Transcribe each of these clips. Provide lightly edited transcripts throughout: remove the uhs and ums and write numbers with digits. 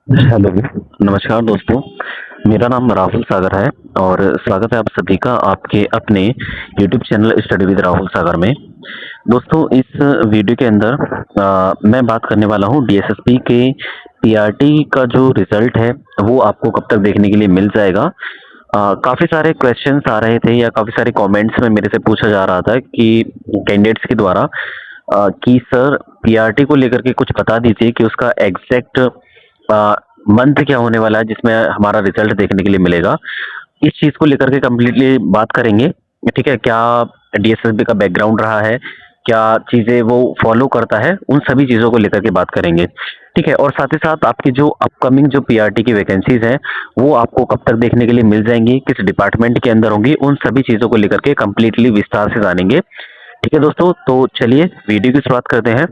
Hello, नमस्कार दोस्तों। मेरा नाम राहुल सागर है और स्वागत है आप सभी का आपके अपने YouTube channel study with Rahul Sagar में। दोस्तों, इस वीडियो के अंदर मैं बात करने वाला हूँ डीएसएसपी के पीआरटी का जो रिजल्ट है वो आपको कब तक देखने के लिए मिल जाएगा। काफ़ी सारे क्वेश्चंस आ रहे थे या काफ़ी सारे कमेंट्स में मेरे से पूछा जा रहा था कि कैंडिडेट्स के द्वारा कि सर पीआरटी को लेकर के कुछ बता दीजिए कि उसका एग्जैक्ट मंथ क्या होने वाला है जिसमें हमारा रिजल्ट देखने के लिए मिलेगा। इस चीज़ को लेकर के कम्प्लीटली बात करेंगे। ठीक है, क्या डीएसएसबी का बैकग्राउंड रहा है, क्या चीज़ें वो फॉलो करता है, उन सभी चीज़ों को लेकर के बात करेंगे। ठीक है, और साथ ही साथ आपकी जो अपकमिंग जो पीआरटी की वैकेंसीज हैं वो आपको कब तक देखने के लिए मिल जाएंगी, किस डिपार्टमेंट के अंदर होंगी, उन सभी चीज़ों को लेकर के कम्प्लीटली विस्तार से जानेंगे। ठीक है दोस्तों, तो चलिए वीडियो की शुरुआत करते हैं।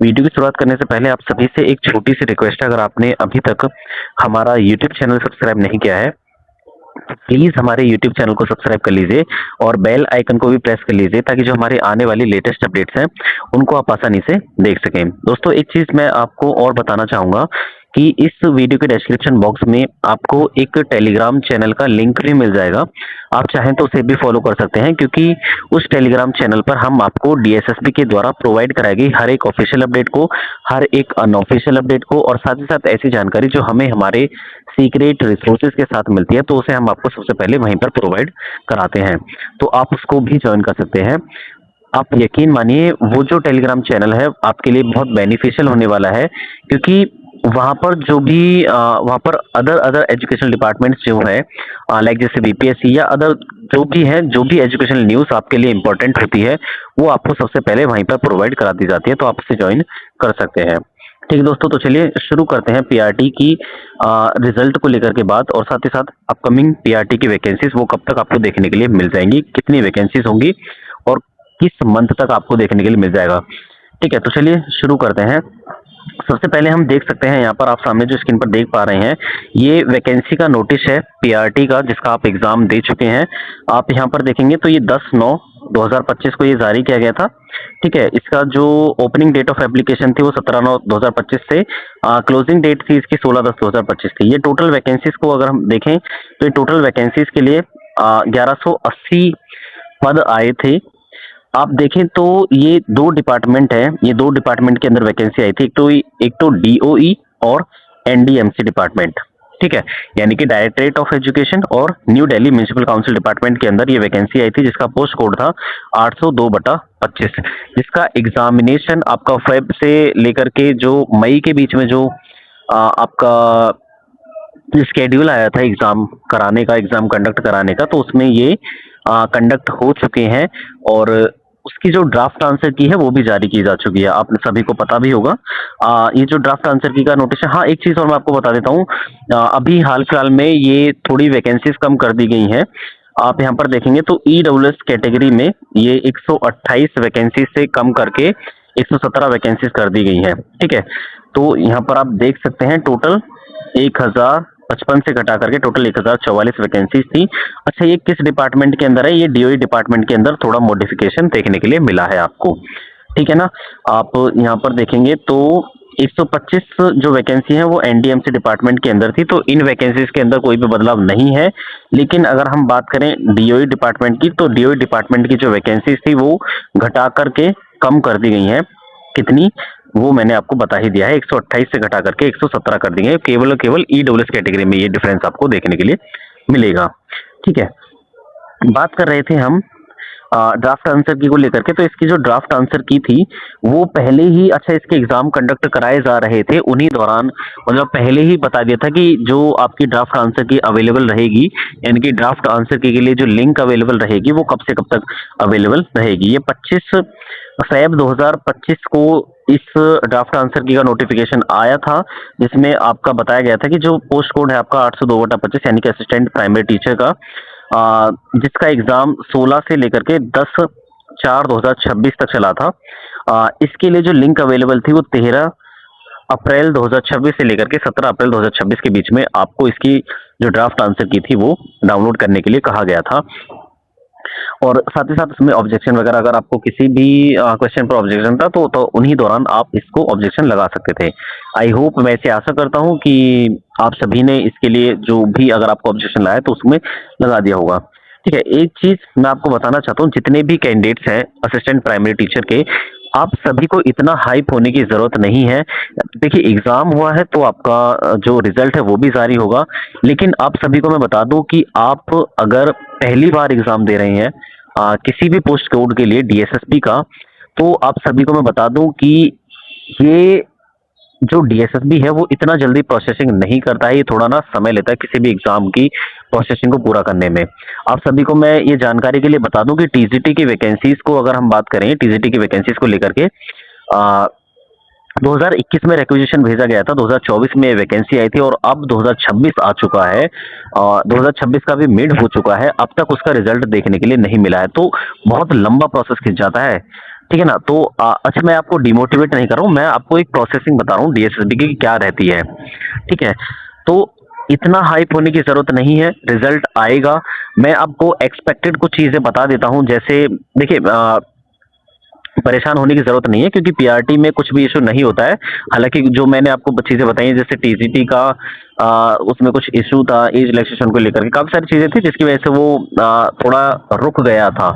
वीडियो की शुरुआत करने से पहले आप सभी से एक छोटी सी रिक्वेस्ट है, अगर आपने अभी तक हमारा यूट्यूब चैनल सब्सक्राइब नहीं किया है प्लीज हमारे यूट्यूब चैनल को सब्सक्राइब कर लीजिए और बेल आइकन को भी प्रेस कर लीजिए ताकि जो हमारे आने वाली लेटेस्ट अपडेट्स हैं उनको आप आसानी से देख सकें। दोस्तों, एक चीज मैं आपको और बताना चाहूंगा कि इस वीडियो के डिस्क्रिप्शन बॉक्स में आपको एक टेलीग्राम चैनल का लिंक भी मिल जाएगा। आप चाहें तो उसे भी फॉलो कर सकते हैं, क्योंकि उस टेलीग्राम चैनल पर हम आपको डीएसएसबी के द्वारा प्रोवाइड कराई गई हर एक ऑफिशियल अपडेट को, हर एक अनऑफिशियल अपडेट को और साथ ही साथ ऐसी जानकारी जो हमें हमारे सीक्रेट रिसोर्सेज के साथ मिलती है तो उसे हम आपको सबसे पहले वहीं पर प्रोवाइड कराते हैं। तो आप उसको भी ज्वाइन कर सकते हैं। आप यकीन मानिए वो जो टेलीग्राम चैनल है आपके लिए बहुत बेनिफिशियल होने वाला है, क्योंकि वहाँ पर जो भी वहाँ पर अदर अदर एजुकेशनल डिपार्टमेंट्स जो है लाइक जैसे बीपीएससी या अदर जो भी है, जो भी एजुकेशनल न्यूज़ आपके लिए इंपॉर्टेंट होती है वो आपको सबसे पहले वहीं पर प्रोवाइड करा दी जाती है, तो आप उसे ज्वाइन कर सकते हैं। ठीक है दोस्तों, तो चलिए शुरू करते हैं पीआरटी की रिजल्ट को लेकर के बात, और साथ ही साथ अपकमिंग पीआरटी की वैकेंसीज वो कब तक आपको देखने के लिए मिल जाएंगी, कितनी वैकेंसीज होंगी और किस मंथ तक आपको देखने के लिए मिल जाएगा। ठीक है, तो चलिए शुरू करते हैं। सबसे पहले हम देख सकते हैं यहाँ पर आप सामने जो स्क्रीन पर देख पा रहे हैं ये वैकेंसी का नोटिस है पीआरटी का, जिसका आप एग्जाम दे चुके हैं। आप यहाँ पर देखेंगे तो ये 10/9/2025 को ये जारी किया गया था। ठीक है, इसका जो ओपनिंग डेट ऑफ एप्लीकेशन थी वो 17/9/2025 से, क्लोजिंग डेट थी इसकी 16/10/2025 थी। ये टोटल वैकेंसीज को अगर हम देखें तो ये टोटल वैकेंसीज के लिए 1180 पद आए थे। आप देखें तो ये दो डिपार्टमेंट है, ये दो डिपार्टमेंट के अंदर वैकेंसी आई थी, एक तो डीओई और एनडीएमसी डिपार्टमेंट। ठीक है, यानी कि डायरेक्टरेट ऑफ एजुकेशन और new Delhi municipal council department के अंदर ये वैकेंसी आई थी, जिसका पोस्ट कोड था 802/25, जिसका एग्जामिनेशन आपका फेब से लेकर के जो मई के बीच में जो आपका स्केड्यूल आया था एग्जाम कराने का, एग्जाम कंडक्ट कराने का, तो उसमें ये कंडक्ट हो चुके हैं और उसकी जो ड्राफ्ट आंसर की है वो भी जारी की जा चुकी है, आप सभी को पता भी होगा। ये जो ड्राफ्ट आंसर की का नोटिस है, हाँ एक चीज और मैं आपको बता देता हूँ, अभी हाल फिलहाल में ये थोड़ी वैकेंसीज कम कर दी गई हैं। आप यहाँ पर देखेंगे तो ईडब्ल्यूएस कैटेगरी में ये 128 वैकेंसी से कम करके 117 वैकेंसीज कर दी गई हैं। ठीक है, तो यहाँ पर आप देख सकते हैं टोटल 1055 से घटा करके टोटल 1044 वैकेंसीज थी। अच्छा, ये किस डिपार्टमेंट के अंदर है? ये डीओई डिपार्टमेंट के अंदर थोड़ा मॉडिफिकेशन देखने के लिए मिला है आपको। ठीक है ना, आप यहाँ पर देखेंगे तो 125 जो वैकेंसी है वो एनडीएमसी डिपार्टमेंट के अंदर थी, तो इन वैकेंसीज के अंदर कोई भी बदलाव नहीं है। लेकिन अगर हम बात करें डीओई डिपार्टमेंट की, तो डीओई डिपार्टमेंट की जो वैकेंसीज थी वो घटा करके कम कर दी गई हैं। कितनी, वो मैंने आपको बता ही दिया है, 128 से घटा करके 117 कर दी गई, केवल और केवल ईडब्ल्यूएस कैटेगरी में ये डिफरेंस आपको देखने के लिए मिलेगा। ठीक है, बात कर रहे थे हम ड्राफ्ट आंसर की को लेकर के, तो इसकी जो ड्राफ्ट आंसर की थी वो पहले ही, अच्छा इसके एग्जाम कंडक्ट कराए जा रहे थे उन्हीं दौरान, मतलब पहले ही बता दिया था कि जो आपकी ड्राफ्ट आंसर की अवेलेबल रहेगी, यानी कि ड्राफ्ट आंसर की के लिए जो लिंक अवेलेबल रहेगी वो कब से कब तक अवेलेबल रहेगी। ये 25 फेब 2025 को इस ड्राफ्ट आंसर की का नोटिफिकेशन आया था, जिसमें आपका बताया गया था कि जो पोस्ट कोड है आपका 802/25 यानी कि असिस्टेंट प्राइमरी टीचर का, जिसका एग्जाम 16 से लेकर के 10/4/2026 तक चला था। इसके लिए जो लिंक अवेलेबल थी वो 13 अप्रैल 2026 से लेकर के 17 अप्रैल 2026 के बीच में आपको इसकी जो ड्राफ्ट आंसर की थी वो डाउनलोड करने के लिए कहा गया था। और साथ ही साथ उसमें ऑब्जेक्शन वगैरह, अगर आपको किसी भी क्वेश्चन पर ऑब्जेक्शन था तो उन्हीं दौरान आप इसको ऑब्जेक्शन लगा सकते थे। आई होप, मैं इसे आशा करता हूँ कि आप सभी ने इसके लिए जो भी अगर आपको ऑब्जेक्शन लाया तो उसमें लगा दिया होगा। ठीक है, एक चीज मैं आपको बताना चाहता हूँ, जितने भी कैंडिडेट्स हैं असिस्टेंट प्राइमरी टीचर के, आप सभी को इतना हाइप होने की जरूरत नहीं है। देखिए, एग्जाम हुआ है तो आपका जो रिजल्ट है वो भी जारी होगा, लेकिन आप सभी को मैं बता दूं कि आप अगर पहली बार एग्जाम दे रहे हैं किसी भी पोस्ट कोड के लिए डीएसएसपी का, तो आप सभी को मैं बता दूं कि ये जो डीएसएसबी है वो इतना जल्दी प्रोसेसिंग नहीं करता है, ये थोड़ा ना समय लेता है किसी भी एग्जाम की प्रोसेसिंग को पूरा करने में। आप सभी को मैं ये जानकारी के लिए बता दूं कि टीजीटी की वैकेंसीज को अगर हम बात करें, टीजीटी की वैकेंसीज को लेकर के 2021 में रिक्वेजिशन भेजा गया था, 2024 में वैकेंसी आई थी और अब 2026 आ चुका है। 2026 का भी मिड हो चुका है, अब तक उसका रिजल्ट देखने के लिए नहीं मिला है, तो बहुत लंबा प्रोसेस खिंच जाता है। ठीक है ना, तो अच्छा, मैं आपको डिमोटिवेट नहीं कर रहा हूँ, मैं आपको एक प्रोसेसिंग बता रहा हूँ डीएसएसबी की क्या रहती है। ठीक है, तो इतना हाइप होने की जरूरत नहीं है, रिजल्ट आएगा। मैं आपको एक्सपेक्टेड कुछ चीजें बता देता हूँ, जैसे देखिए, परेशान होने की जरूरत नहीं है क्योंकि पीआरटी में कुछ भी इशू नहीं होता है। हालांकि जो मैंने आपको चीजें बताई हैं, जैसे टीजीटी का उसमें कुछ इशू था एज रिलैक्सेशन को लेकर के, काफी सारी चीजें थी जिसकी वजह से वो थोड़ा रुक गया था।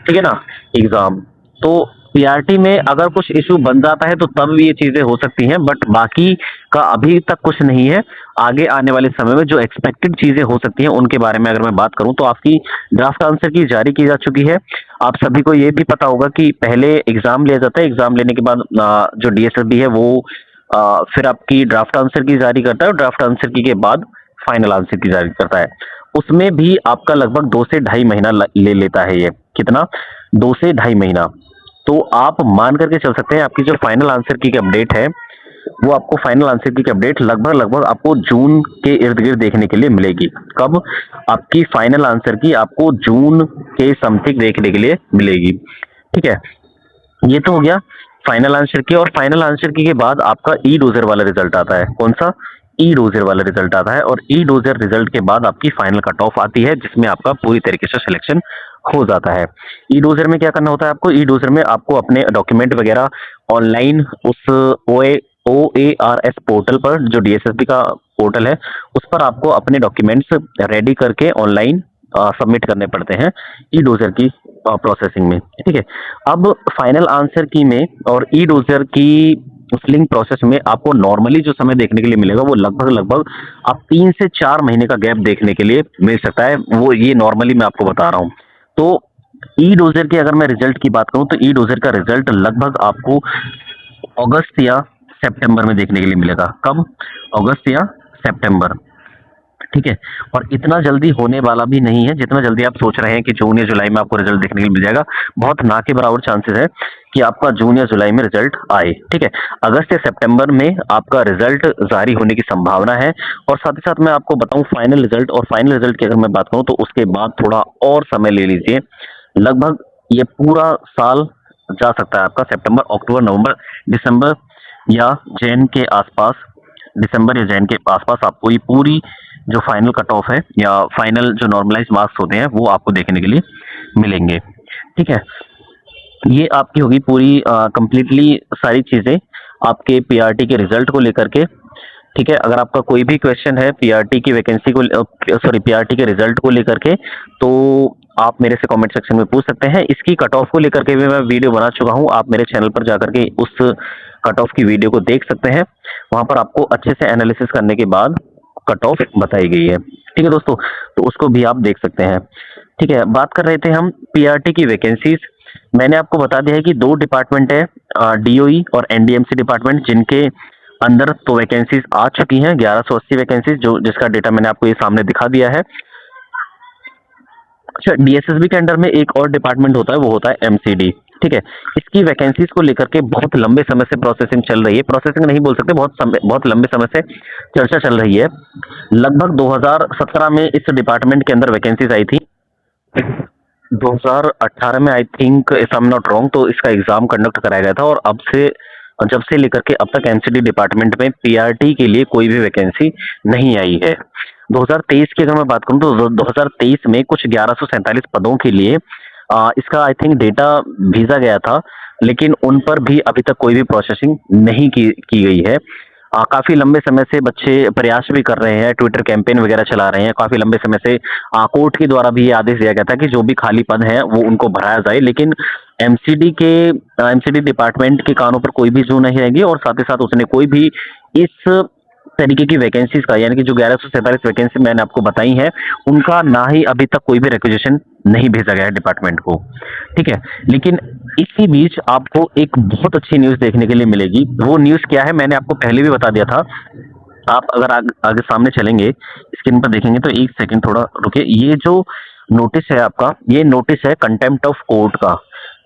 ठीक है ना, एग्जाम। तो पीआरटी में अगर कुछ इशू बन जाता है तो तब ये चीजें हो सकती हैं, बट बाकी का अभी तक कुछ नहीं है। आगे आने वाले समय में जो एक्सपेक्टेड चीजें हो सकती हैं उनके बारे में अगर मैं बात करूं, तो आपकी ड्राफ्ट आंसर की जारी की जा चुकी है। आप सभी को ये भी पता होगा कि पहले एग्जाम लिया जाता है, एग्जाम लेने के बाद जो डीएसएसबी है वो फिर आपकी ड्राफ्ट आंसर की जारी करता है और ड्राफ्ट आंसर की के बाद फाइनल आंसर की जारी करता है। उसमें भी आपका लगभग 2 से ढाई महीना ले लेता है। ये कितना? 2 से ढाई महीना। तो आप मान करके चल सकते हैं आपकी जो फाइनल आंसर की अपडेट है, वो आपको फाइनल आंसर की अपडेट लगभग लगभग आपको जून के इर्द गिर्द देखने के लिए मिलेगी। कब? आपकी फाइनल आंसर की आपको जून के समथिंग देखने के लिए मिलेगी। ठीक है, ये तो हो गया फाइनल आंसर की। और फाइनल आंसर की के बाद आपका ई डोजर वाला रिजल्ट आता है। कौन सा? ई डोजर वाला रिजल्ट आता है, और ई डोजर रिजल्ट के बाद आपकी फाइनल कट ऑफ आती है, जिसमें आपका पूरी तरीके से सिलेक्शन हो जाता है। ई डोजर में क्या करना होता है आपको? ई डोजर में आपको अपने डॉक्यूमेंट वगैरह ऑनलाइन उस OARS पोर्टल पर, जो डीएसएसबी का पोर्टल है, उस पर आपको अपने डॉक्यूमेंट्स रेडी करके ऑनलाइन सबमिट करने पड़ते हैं ई डोजर की प्रोसेसिंग में। ठीक है, अब फाइनल आंसर की में और ई डोजर की उस लिंक प्रोसेस में आपको नॉर्मली जो समय देखने के लिए मिलेगा वो लगभग लगभग आप 3 से 4 महीने का गैप देखने के लिए मिल सकता है। वो ये नॉर्मली मैं आपको बता रहा हूँ। तो ई डोजर की अगर मैं रिजल्ट की बात करूं, तो ई डोजर का रिजल्ट लगभग आपको अगस्त या सितंबर में देखने के लिए मिलेगा। कब? अगस्त या सितंबर। ठीक है, और इतना जल्दी होने वाला भी नहीं है जितना जल्दी आप सोच रहे हैं कि जून या जुलाई में आपको रिजल्ट देखने के लिए मिल जाएगा। बहुत ना के बराबर चांसेस है कि आपका जून या जुलाई में रिजल्ट आए। ठीक है, अगस्त या सितंबर में आपका रिजल्ट जारी होने की संभावना है। और साथ ही साथ मैं आपको बताऊं फाइनल रिजल्ट, और फाइनल रिजल्ट की अगर मैं बात करूं तो उसके बाद थोड़ा और समय ले लीजिए। लगभग ये पूरा साल जा सकता है आपका, सितंबर, अक्टूबर, नवंबर, दिसंबर या जैन के आसपास, दिसंबर या जैन के आसपास आपको ये पूरी जो फाइनल कट ऑफ है या फाइनल जो नॉर्मलाइज मार्क्स होते हैं वो आपको देखने के लिए मिलेंगे। ठीक है, ये आपकी होगी पूरी कंप्लीटली सारी चीजें आपके पीआरटी के रिजल्ट को लेकर के। ठीक है, अगर आपका कोई भी क्वेश्चन है पीआरटी की वैकेंसी को, सॉरी, पीआरटी के रिजल्ट को लेकर के, तो आप मेरे से कमेंट सेक्शन में पूछ सकते हैं। इसकी कट ऑफ को लेकर के भी मैं वीडियो बना चुका हूं, आप मेरे चैनल पर जाकर के उस कट ऑफ की वीडियो को देख सकते हैं। वहां पर आपको अच्छे से एनालिसिस करने के बाद कट ऑफ बताई गई है। ठीक है दोस्तों, तो उसको भी आप देख सकते हैं। ठीक है, बात कर रहे थे हम पीआरटी की वैकेंसीज। मैंने आपको बता दिया है कि 2 डिपार्टमेंट है, डीओई और एनडीएमसी डिपार्टमेंट, जिनके अंदर तो वैकेंसीज आ चुकी हैं 1180 वैकेंसीज, जो जिसका डेटा मैंने आपको ये सामने दिखा दिया है। अच्छा, डीएसएसबी के अंडर में एक और डिपार्टमेंट होता है, वो होता है एमसीडी। ठीक है, इसकी वैकेंसीज को लेकर के बहुत लंबे समय से प्रोसेसिंग चल रही है, प्रोसेसिंग नहीं बोल सकते, बहुत लंबे समय से चर्चा चल रही है। लगभग 2017 में इस डिपार्टमेंट के अंदर वैकेंसीज आई थी। 2018 में I think, if I am not wrong, तो इसका एग्जाम कंडक्ट कराया गया था। और अब से, जब से लेकर के अब तक एमसीडी डिपार्टमेंट में पीआरटी के लिए कोई भी वैकेंसी नहीं आई है। 2023 की अगर मैं बात करूं तो 2023 में कुछ 1147 पदों के लिए इसका आई थिंक डेटा भेजा गया था, लेकिन उन पर भी अभी तक कोई भी प्रोसेसिंग नहीं की गई है। काफी लंबे समय से बच्चे प्रयास भी कर रहे हैं, ट्विटर कैंपेन वगैरह चला रहे हैं। काफी लंबे समय से कोर्ट के द्वारा भी ये आदेश दिया गया था कि जो भी खाली पद है वो उनको भराया जाए, लेकिन एमसीडी डिपार्टमेंट के कानों पर कोई भी जू नहीं रहेगी, और साथ ही साथ उसने कोई भी इस तरीके की वैकेंसीज का, यानी कि जो 1147 वैकेंसी मैंने आपको बताई है, उनका ना ही अभी तक कोई भी रिक्वेजिशन नहीं भेजा गया है डिपार्टमेंट को। ठीक है, लेकिन इसी बीच आपको एक बहुत अच्छी न्यूज देखने के लिए मिलेगी। वो न्यूज क्या है मैंने आपको पहले भी बता दिया था। आप अगर आगे सामने चलेंगे, स्क्रीन पर देखेंगे, तो एक सेकंड थोड़ा रुकिए। ये जो नोटिस है आपका, ये नोटिस है कंटेम्प्ट ऑफ कोर्ट का।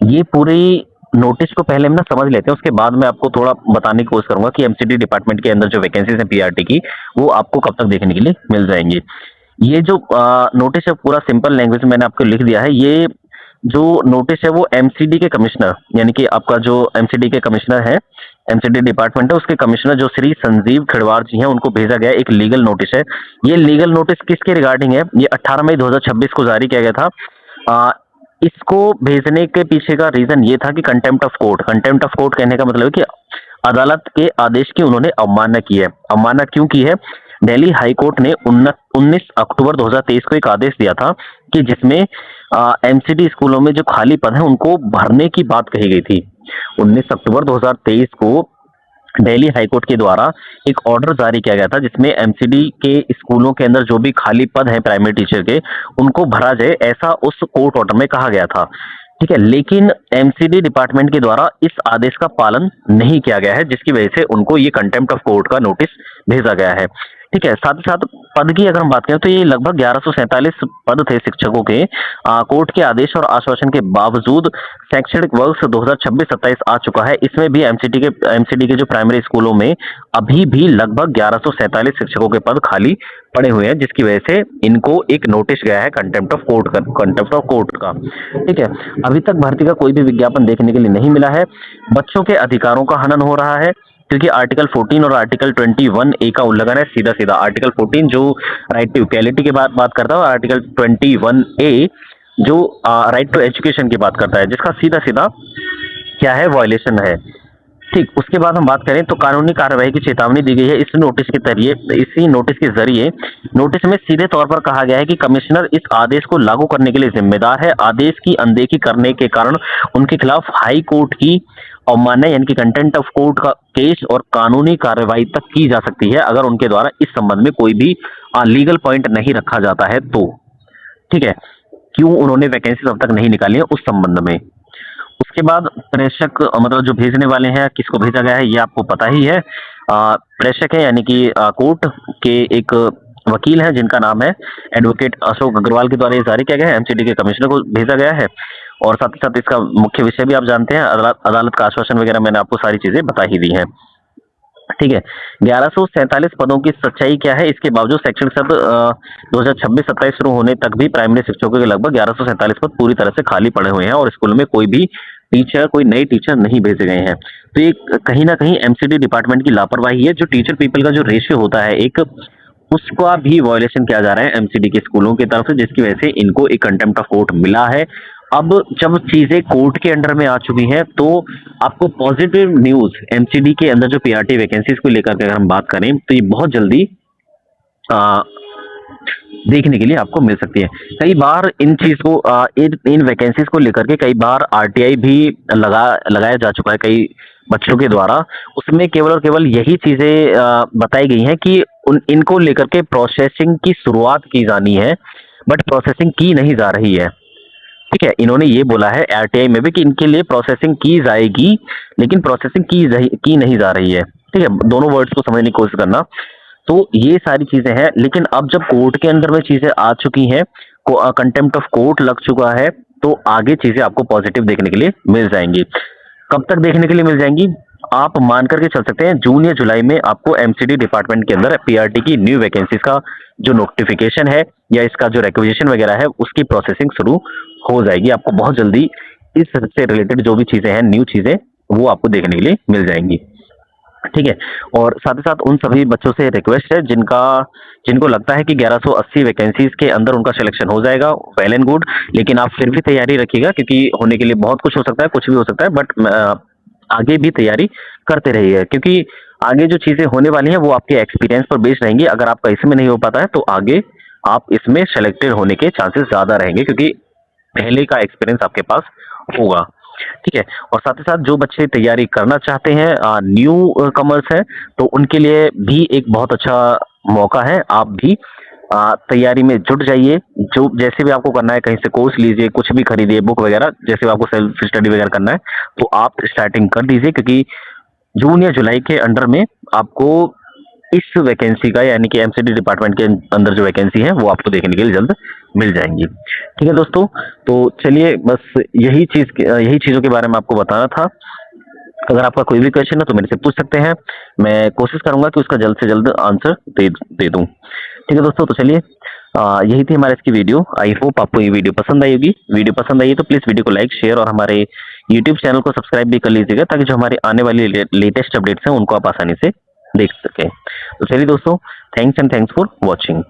ये पूरी नोटिस को पहले हम ना समझ लेते हैं, उसके बाद मैं आपको थोड़ा बताने की कोशिश करूंगा कि एमसीडी डिपार्टमेंट के अंदर जो वैकेंसीज हैं पीआरटी की, वो आपको कब तक देखने के लिए मिल जाएंगी। ये जो नोटिस है पूरा सिंपल लैंग्वेज में मैंने आपको लिख दिया है। ये जो नोटिस है वो एमसीडी के कमिश्नर, यानी कि आपका जो एमसीडी के कमिश्नर है, एमसीडी डिपार्टमेंट है, उसके कमिश्नर जो श्री संजीव खिड़वार जी हैं, उनको भेजा गया एक लीगल नोटिस है। ये लीगल नोटिस किसके रिगार्डिंग है? ये 18 मई 2026 को जारी किया गया था। इसको भेजने के पीछे का रीजन ये था कि contempt of court. Contempt of court कहने का मतलब है कि अदालत के आदेश की उन्होंने अवमानना की है। अवमानना क्यों की है? दिल्ली हाई कोर्ट ने 19 अक्टूबर 2023 को एक आदेश दिया था कि जिसमें एमसीडी स्कूलों में जो खाली पद है उनको भरने की बात कही गई थी। 19 अक्टूबर 2023 को दिल्ली हाईकोर्ट के द्वारा एक ऑर्डर जारी किया गया था, जिसमें एमसीडी के स्कूलों के अंदर जो भी खाली पद है प्राइमरी टीचर के, उनको भरा जाए, ऐसा उस कोर्ट ऑर्डर में कहा गया था। ठीक है, लेकिन एमसीडी डिपार्टमेंट के द्वारा इस आदेश का पालन नहीं किया गया है, जिसकी वजह से उनको ये कंटेम्प्ट ऑफ कोर्ट का नोटिस भेजा गया है। ठीक है, साथ ही साथ पद की अगर हम बात करें तो ये लगभग 1147 पद थे शिक्षकों के। कोर्ट के आदेश और आश्वासन के बावजूद शैक्षणिक वर्ष 2026-27 आ चुका है, इसमें भी एमसीडी के जो प्राइमरी स्कूलों में अभी भी लगभग 1147 शिक्षकों के पद खाली पड़े हुए हैं, जिसकी वजह से इनको एक नोटिस गया है कंटेम्प्ट ऑफ कोर्ट का। ठीक है, अभी तक भर्ती का कोई भी विज्ञापन देखने के लिए नहीं मिला है। बच्चों के अधिकारों का हनन हो रहा है, क्योंकि आर्टिकल 14 और आर्टिकल 21A का उल्लंघन है सीधा सीधा। आर्टिकल 14 जो राइट टू इक्वालिटी की बात करता है, और आर्टिकल 21A जो राइट टू एजुकेशन की बात करता है, जिसका सीधा सीधा क्या है, वायलेशन है। ठीक, उसके बाद हम बात करें तो कानूनी कार्रवाई की चेतावनी दी गई है इस नोटिस के जरिए। इसी नोटिस के जरिए नोटिस में सीधे तौर पर कहा गया है कि कमिश्नर इस आदेश को लागू करने के लिए जिम्मेदार है। आदेश की अनदेखी करने के कारण उनके खिलाफ हाई कोर्ट की अवमानना यानी कि कंटेम्प्ट ऑफ कोर्ट का केस और कानूनी कार्रवाई तक की जा सकती है, अगर उनके द्वारा इस संबंध में कोई भी लीगल पॉइंट नहीं रखा जाता है तो। ठीक है, क्यों उन्होंने वैकेंसी अब तक नहीं निकाली है उस संबंध में। उसके बाद प्रेषक, मतलब जो भेजने वाले हैं, किसको भेजा गया है ये आपको पता ही है। प्रेषक है यानी कि कोर्ट के एक वकील है जिनका नाम है एडवोकेट अशोक अग्रवाल के द्वारा ये जारी किया गया है, एमसीडी के कमिश्नर को भेजा गया है। और साथ ही साथ इसका मुख्य विषय भी आप जानते हैं, अदालत का आश्वासन वगैरह मैंने आपको सारी चीजें बता ही दी हैं। ठीक है, 1147 पदों की सच्चाई क्या है? इसके बावजूद शैक्षणिक सत्र 2026-27 शुरू होने तक भी प्राइमरी शिक्षकों के लगभग 1147 पद पूरी तरह से खाली पड़े हुए हैं, और स्कूल में कोई भी टीचर, कोई नए टीचर नहीं भेजे गए हैं। तो ये कहीं ना कहीं एमसीडी डिपार्टमेंट की लापरवाही है। जो टीचर पीपल का जो रेशियो होता है एक, उसका भी वायलेशन किया जा रहा है एमसीडी के स्कूलों की तरफ से, जिसकी वजह से इनको एक कंटेम्प्ट ऑफ कोर्ट मिला है। अब जब चीजें कोर्ट के अंडर में आ चुकी हैं, तो आपको पॉजिटिव न्यूज एमसीडी के अंदर जो पीआरटी वैकेंसीज को लेकर के अगर हम बात करें तो ये बहुत जल्दी देखने के लिए आपको मिल सकती है। कई बार इन चीज को इन वैकेंसीज को लेकर के कई बार आरटीआई भी लगाया जा चुका है कई बच्चों के द्वारा। उसमें केवल और केवल यही चीजें बताई गई हैं कि इनको लेकर के प्रोसेसिंग की शुरुआत की जानी है, बट प्रोसेसिंग की नहीं जा रही है। ठीक है, इन्होंने ये बोला है आरटीआई में भी कि इनके लिए प्रोसेसिंग की जाएगी, लेकिन प्रोसेसिंग की नहीं जा रही है। ठीक है, दोनों वर्ड्स को समझने की कोशिश करना। तो ये सारी चीजें हैं, लेकिन अब जब कोर्ट के अंदर में चीजें आ चुकी हैं, कंटेम्प्ट ऑफ कोर्ट लग चुका है, तो आगे चीजें आपको पॉजिटिव देखने के लिए मिल जाएंगी। कब तक देखने के लिए मिल जाएंगी? आप मान करके चल सकते हैं जून या जुलाई में आपको एमसीडी डिपार्टमेंट के अंदर पीआरटी की न्यू वैकेंसीज का जो नोटिफिकेशन है या इसका जो रिक्वेजिशन वगैरह है उसकी प्रोसेसिंग शुरू हो जाएगी। आपको बहुत जल्दी इससे रिलेटेड जो भी चीजें हैं, न्यू चीजें, वो आपको देखने के लिए मिल जाएंगी। ठीक है। और साथ ही साथ उन सभी बच्चों से रिक्वेस्ट है जिनको लगता है कि 1180 वैकेंसीज के अंदर उनका सिलेक्शन हो जाएगा, वेल एंड गुड, लेकिन आप फिर भी तैयारी रखिएगा क्योंकि होने के लिए बहुत कुछ हो सकता है, कुछ भी हो सकता है, बट आगे भी तैयारी करते रहिए क्योंकि आगे जो चीजें होने वाली हैं वो आपके एक्सपीरियंस पर बेस्ड रहेंगी। अगर आपका इसमें नहीं हो पाता है तो आगे आप इसमें सेलेक्टेड होने के चांसेस ज्यादा रहेंगे क्योंकि पहले का एक्सपीरियंस आपके पास होगा। ठीक है। और साथ ही साथ जो बच्चे तैयारी करना चाहते हैं, न्यू कमर्स हैं, तो उनके लिए भी एक बहुत अच्छा मौका है। आप भी तैयारी में जुट जाइए। जो जैसे भी आपको करना है, कहीं से कोर्स लीजिए, कुछ भी खरीदिए, बुक वगैरह, जैसे भी आपको सेल्फ स्टडी वगैरह करना है तो आप स्टार्टिंग कर दीजिए क्योंकि जून या जुलाई के अंडर में आपको इस वैकेंसी का यानी कि एमसीडी डिपार्टमेंट के अंदर जो वैकेंसी है वो आपको देखने के लिए जल्द मिल जाएंगी। ठीक है दोस्तों, तो चलिए बस यही चीज़ों के बारे में आपको बताना था। अगर आपका कोई भी क्वेश्चन है तो मेरे से पूछ सकते हैं, मैं कोशिश करूंगा कि उसका जल्द से जल्द आंसर दे दूं। ठीक है दोस्तों, तो चलिए यही थी हमारे इसकी वीडियो। आई होप आपको ये वीडियो पसंद आई होगी। वीडियो पसंद आई तो प्लीज़ वीडियो को लाइक, शेयर और हमारे यूट्यूब चैनल को सब्सक्राइब भी कर लीजिएगा ताकि जो हमारे आने वाली लेटेस्ट अपडेट्स हैं उनको आप आसानी से देख सकें। तो चलिए दोस्तों, थैंक्स फॉर वॉचिंग।